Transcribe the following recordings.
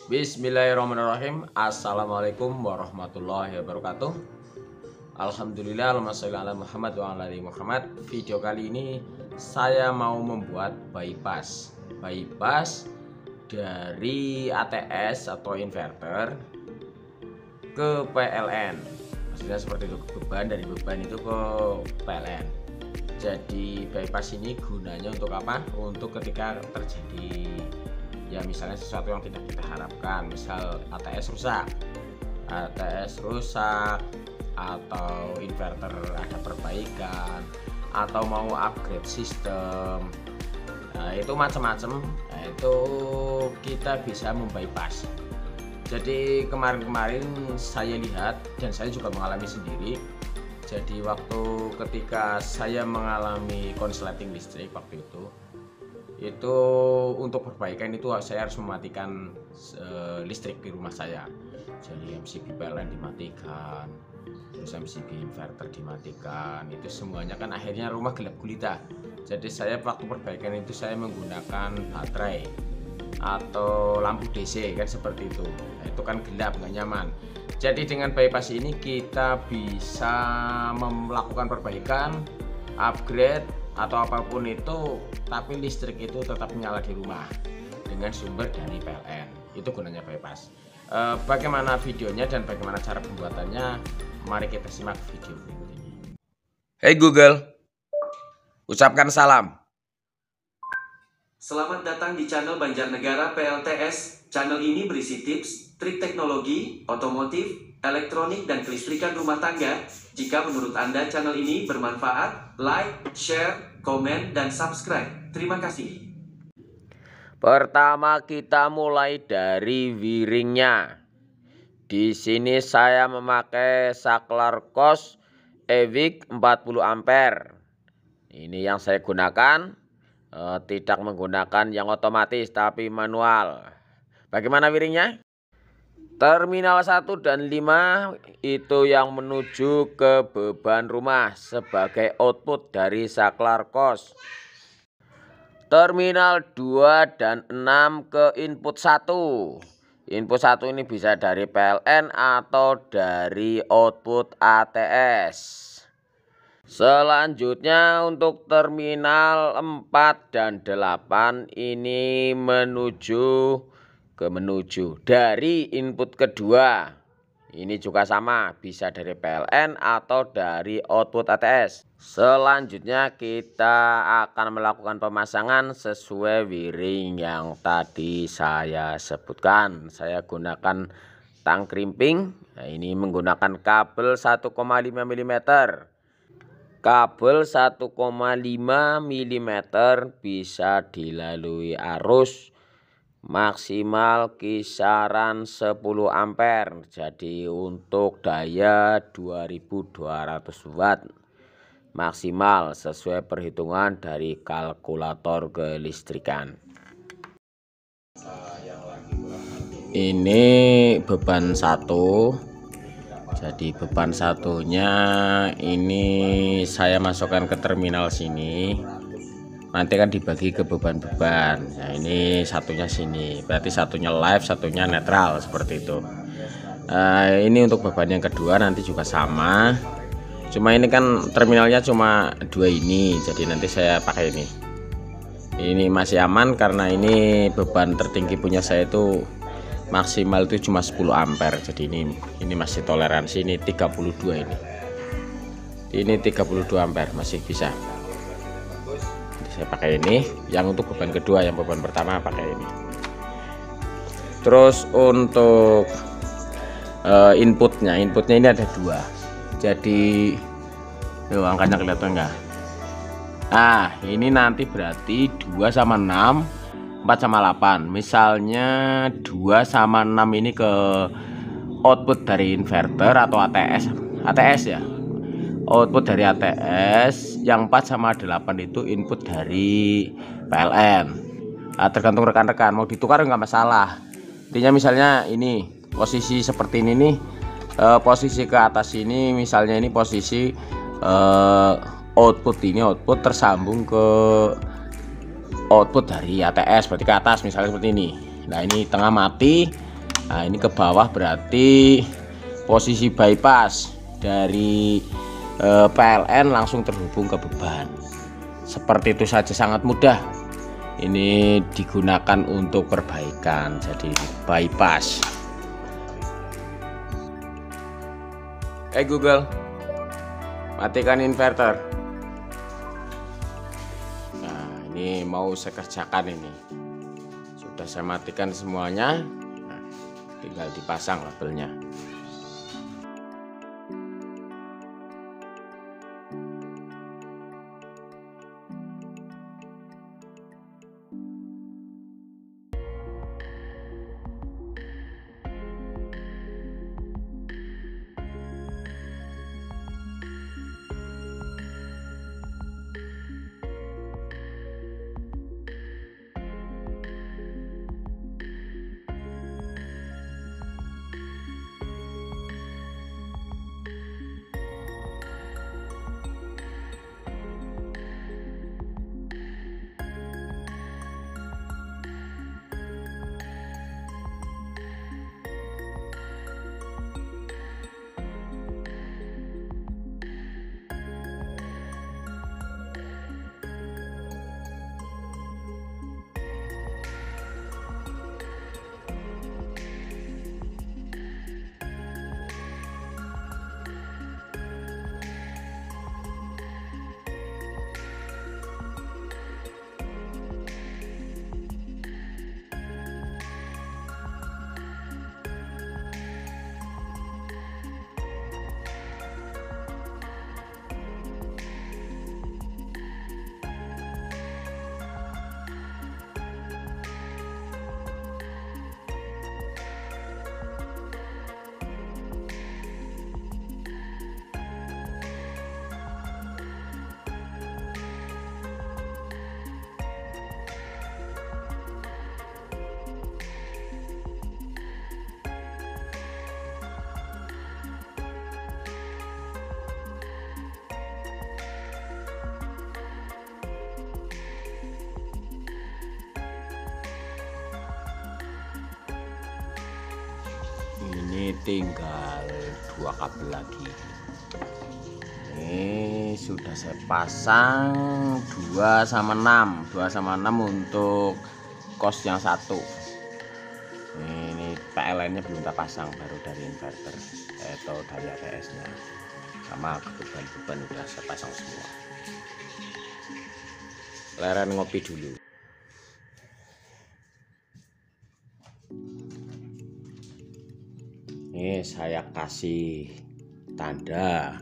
Bismillahirrahmanirrahim. Assalamualaikum warahmatullahi wabarakatuh. Alhamdulillah, Allahumma sholli ala Muhammad wa ala ali Muhammad. Video kali ini saya mau membuat bypass dari ATS atau inverter ke PLN. Maksudnya seperti itu, beban dari beban itu ke PLN. Jadi bypass ini gunanya untuk apa? Untuk ketika terjadi ya misalnya sesuatu yang tidak kita harapkan, misal ATS rusak atau inverter ada perbaikan atau mau upgrade sistem, nah itu macam-macam. Nah, itu kita bisa membypass. Jadi kemarin-kemarin saya lihat dan saya juga mengalami sendiri. Jadi waktu ketika saya mengalami konsleting listrik waktu itu untuk perbaikan itu saya harus mematikan listrik di rumah saya. Jadi MCB PLN dimatikan, terus MCB inverter dimatikan, itu semuanya kan akhirnya rumah gelap gulita. Jadi saya waktu perbaikan itu saya menggunakan baterai atau lampu DC kan seperti itu. Nah, itu kan gelap nggak nyaman. Jadi dengan bypass ini kita bisa melakukan perbaikan, upgrade atau apapun itu, tapi listrik itu tetap menyala di rumah dengan sumber dari PLN. Itu gunanya bypass. Bagaimana videonya dan bagaimana cara pembuatannya, mari kita simak video ini. Hey Google, ucapkan salam. Selamat datang di channel Banjarnegara PLTS. Channel ini berisi tips, trik teknologi, otomotif, elektronik, dan kelistrikan rumah tangga. Jika menurut Anda channel ini bermanfaat, like, share, komen, dan subscribe. Terima kasih. Pertama kita mulai dari wiringnya. Di sini saya memakai saklar COS EWIC 40 ampere. Ini yang saya gunakan, tidak menggunakan yang otomatis tapi manual. Bagaimana wiringnya? Terminal 1 dan 5 itu yang menuju ke beban rumah sebagai output dari saklar COS. Terminal 2 dan 6 ke input 1. Input 1 ini bisa dari PLN atau dari output ATS. Selanjutnya untuk terminal 4 dan 8 ini menuju dari input kedua. Ini juga sama, bisa dari PLN atau dari output ATS. Selanjutnya kita akan melakukan pemasangan sesuai wiring yang tadi saya sebutkan. Saya gunakan tang krimping. Nah, ini menggunakan kabel 1,5 mm. Kabel 1,5 mm bisa dilalui arus maksimal kisaran 10 ampere. Jadi untuk daya 2200 watt maksimal sesuai perhitungan dari kalkulator kelistrikan. Ini beban 1. Jadi beban satunya ini saya masukkan ke terminal sini. Nanti kan dibagi ke beban-beban. Nah, ini satunya sini. Berarti satunya live, satunya netral seperti itu. Ini untuk beban yang kedua nanti juga sama. Cuma ini kan terminalnya cuma 2 ini. Jadi nanti saya pakai ini. Ini masih aman karena ini beban tertinggi punya saya itu maksimal itu cuma 10 ampere. Jadi ini masih toleransi. Ini 32 ini. Ini 32 ampere masih bisa. Saya pakai ini. Yang untuk beban kedua, yang beban pertama pakai ini. Terus untuk inputnya ini ada 2. Jadi angkanya kelihatan enggak? Nah ini nanti berarti 2 sama 6, 4 sama 8. Misalnya 2 sama 6 ini ke output dari inverter atau ATS ya. Output dari ATS, yang 4 sama 8 itu input dari PLN. Nah, tergantung rekan-rekan mau ditukar nggak masalah. Intinya misalnya ini posisi seperti ini nih, posisi ke atas ini misalnya ini posisi output tersambung ke output dari ATS, berarti ke atas misalnya seperti ini. Nah ini tengah mati, Nah, ini ke bawah berarti posisi bypass dari PLN langsung terhubung ke beban. Seperti itu saja, sangat mudah. Ini digunakan untuk perbaikan, jadi bypass. Google, matikan inverter. Nah, ini mau saya kerjakan ini. Sudah saya matikan semuanya. Nah, tinggal dipasang labelnya. Ini tinggal 2 kabel lagi. Ini sudah saya pasang 2 sama 6 untuk kos yang satu. Ini PLN nya belum kita pasang, baru dari inverter atau dari ATS nya, sama beban-beban udah saya pasang semua. Leren ngopi dulu. Ini saya kasih tanda,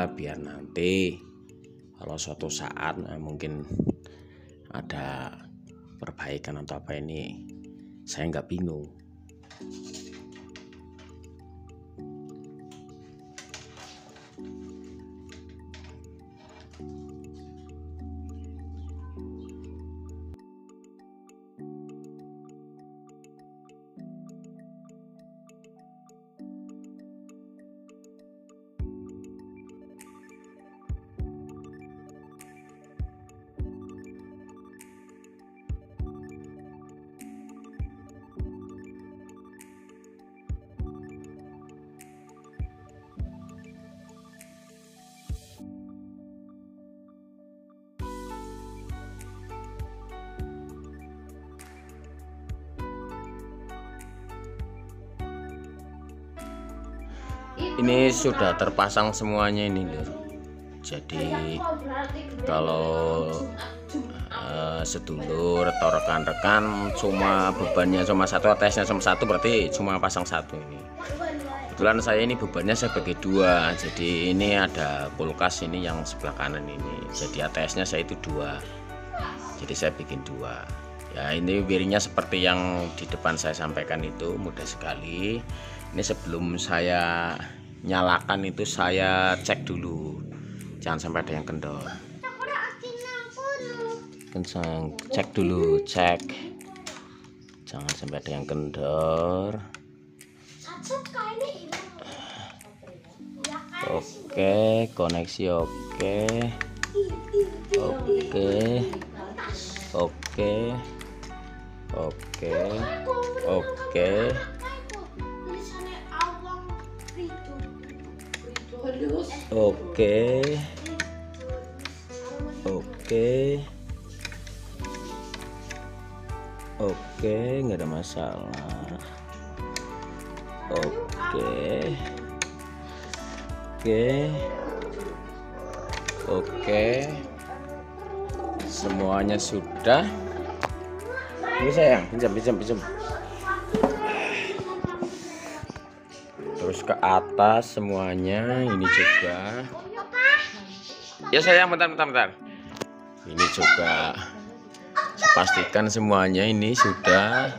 biar nanti kalau suatu saat mungkin ada perbaikan atau apa, ini saya nggak bingung. Ini sudah terpasang semuanya ini lho. Jadi kalau sedulur atau rekan-rekan cuma bebannya cuma satu, ATS-nya cuma satu, berarti cuma pasang satu ini. Kebetulan saya ini bebannya saya bagi 2. Jadi ini ada kulkas ini yang sebelah kanan ini. Jadi ATS-nya saya itu 2. Jadi saya bikin 2. Ya, ini wiringnya seperti yang di depan saya sampaikan itu, mudah sekali. Ini sebelum saya nyalakan itu saya cek dulu, jangan sampai ada yang kendor. Cek dulu, jangan sampai ada yang kendor. Oke, koneksi oke. Oke, oke, oke, oke, oke, nggak ada masalah. Oke, oke, oke, semuanya sudah. Ini sayang, pinjam. Terus ke atas semuanya, ini juga. Ya sayang, bentar. Ini juga. Pastikan semuanya ini sudah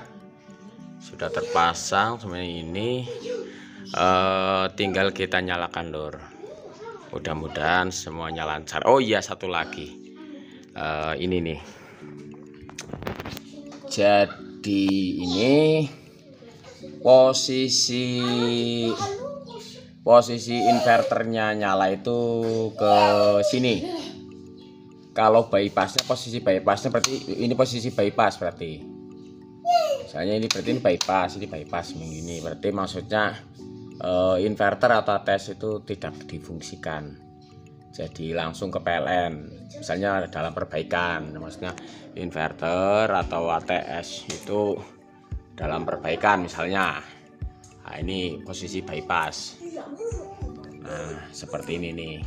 terpasang semuanya ini. Tinggal kita nyalakan lur. Mudah-mudahan semuanya lancar. Oh iya, satu lagi. Ini nih. Jadi ini posisi inverternya nyala itu ke sini. Kalau bypassnya, posisi bypassnya berarti ini posisi bypass berarti. Misalnya ini berarti ini bypass ini berarti maksudnya inverter atau ATS itu tidak difungsikan. Jadi langsung ke PLN. Misalnya dalam perbaikan, maksudnya inverter atau ATS itu dalam perbaikan misalnya. Nah, ini posisi bypass. Nah, seperti ini nih.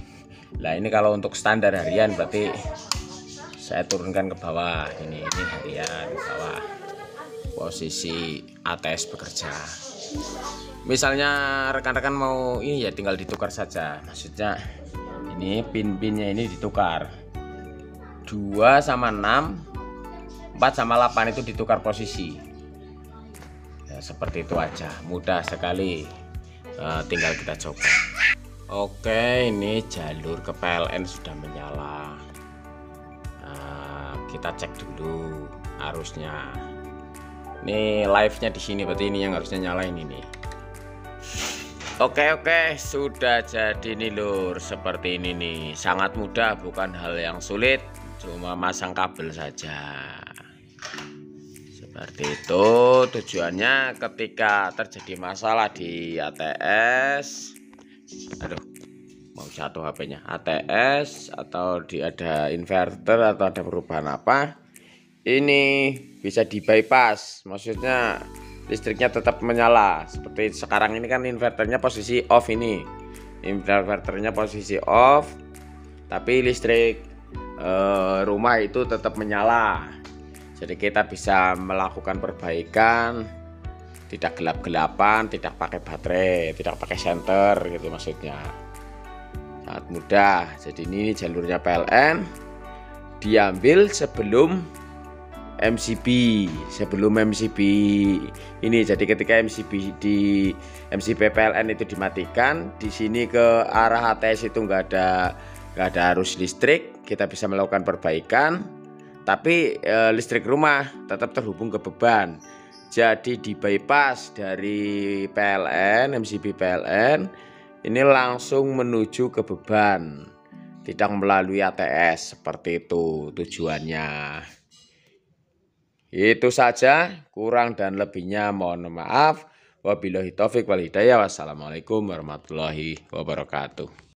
Nah, ini kalau untuk standar harian berarti saya turunkan ke bawah. Ini harian ke bawah. Posisi ATS bekerja. Misalnya rekan-rekan mau ini ya tinggal ditukar saja. Maksudnya ini pin-pinnya ini ditukar. 2 sama 6, 4 sama 8 itu ditukar posisi. Ya, seperti itu aja, mudah sekali. Tinggal kita coba. Oke, ini jalur ke PLN sudah menyala. Kita cek dulu arusnya. Ini live-nya di sini, berarti ini yang harusnya nyala ini nih. Oke, sudah jadi nih lur, seperti ini nih. Sangat mudah, bukan hal yang sulit, cuma masang kabel saja. Seperti itu tujuannya ketika terjadi masalah di ATS. Aduh, mau jatuh HP-nya. ATS atau ada inverter atau ada perubahan apa, ini bisa di bypass, maksudnya listriknya tetap menyala. Seperti sekarang ini kan inverternya posisi off, ini inverternya posisi off, tapi listrik rumah itu tetap menyala. Jadi kita bisa melakukan perbaikan, tidak gelap-gelapan, tidak pakai baterai, tidak pakai senter gitu maksudnya. Sangat mudah. Jadi ini jalurnya PLN, diambil sebelum MCB ini. Jadi ketika MCB PLN itu dimatikan, di sini ke arah ATS itu nggak ada arus listrik, kita bisa melakukan perbaikan, tapi listrik rumah tetap terhubung ke beban. Jadi di bypass dari PLN, MCB PLN ini langsung menuju ke beban, tidak melalui ATS. Seperti itu tujuannya. Itu saja, kurang dan lebihnya mohon maaf. Wabillahi taufik wal hidayah. Wassalamualaikum warahmatullahi wabarakatuh.